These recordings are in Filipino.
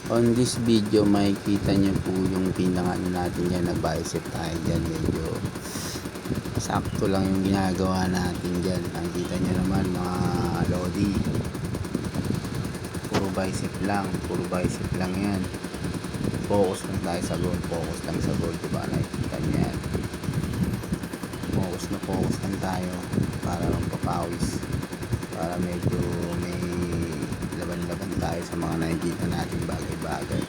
On this video, makikita nyo po yung pinakaano natin dyan, nag-bicep tayo dyan. Medyo sakto lang yung ginagawa natin dyan. Nakikita nyo naman mga lodi, puro bicep lang yan. Focus lang tayo sa goal, focus lang sa goal, diba? Nakikita nyo yan, focus lang tayo para magpapawis, para medyo may laban-laban tayo sa mga nakikita natin bagay-bagay.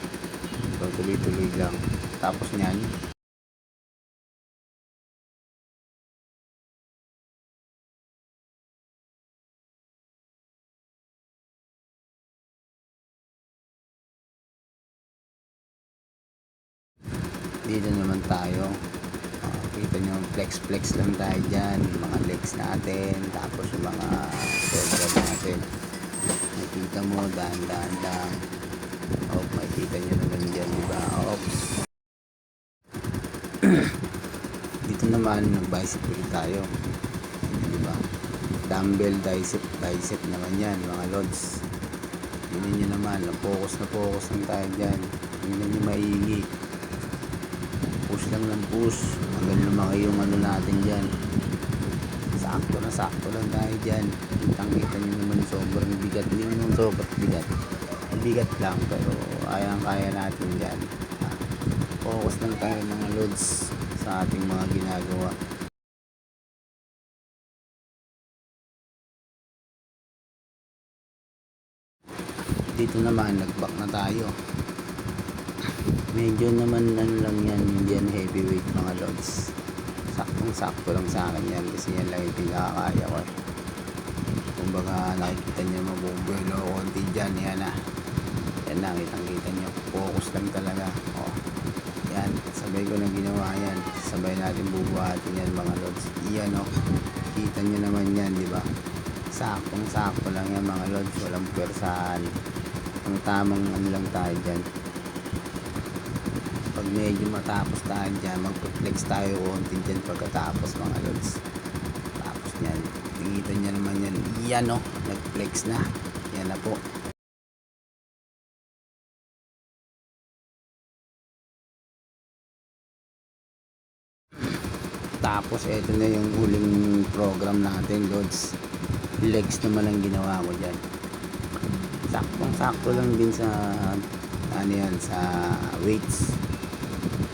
So tuloy-tuloy lang. Tapos nyan, dito naman tayo. Kita nyo, flex lang tayo dyan, yung mga legs natin, tapos yung mga shoulder natin. Nakikita mo, dahan-dahan lang. Makikita nyo naman dyan, diba? Dito naman, nag-bicep ulit tayo, diba? Dumbbell, bicep naman yan, mga lods. Tingnan nyo naman, na focus lang tayo dyan. Tingnan nyo maigi, push lang ng push hanggang lumaki yung ano natin dyan. Sakto lang tayo dyan. Kita nyo naman, sobrang bigat, hindi naman sobrang bigat, mabigat lang, pero kaya natin dyan. Focus lang tayo mga loads sa ating mga ginagawa. Dito naman, nag-back na tayo. Medyo naman lang yan, hindi yan heavyweight mga loads. Sakto lang sa akin yan, kasi yan lang yung pinakakaya ko. Kumbaga nakikita nyo, mabubuelo konti dyan, yan na. Yan na, kitang-kita nyo, focus lang talaga. Yan, sabay ko na ginawa yan, sabay natin bubuhatin yan mga lods. Yan kita nyo naman yan, diba? Sakto lang yan mga lods, walang pwersahan. Ang tamang ano lang tayo dyan, pag medyo matapos tayo dyan, mag-flex tayo konti dyan pagkatapos mga lods. Tapos yan, nakikita nyo naman yan, yan nag-flex na, yan na po. Tapos eto na yung huling program natin lods, legs naman ang ginawa ko dyan. Sakto lang din sa ano yan, sa weights.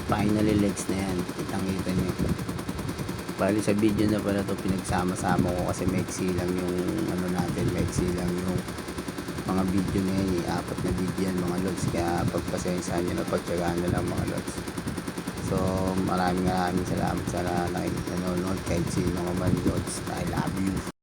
Finally legs na yan, kitang-kita nyo. Bali sa video na pala to, pinagsama-sama ko kasi maiksi lang yung ano natin, maiksi lang yung mga video na yan, 4 na video yan mga lods, kaya pagpasensya nyo na, pagtsagaan na lang mga lods. So maraming salamat sa nanonood, kahit sino ka man lods. I love you.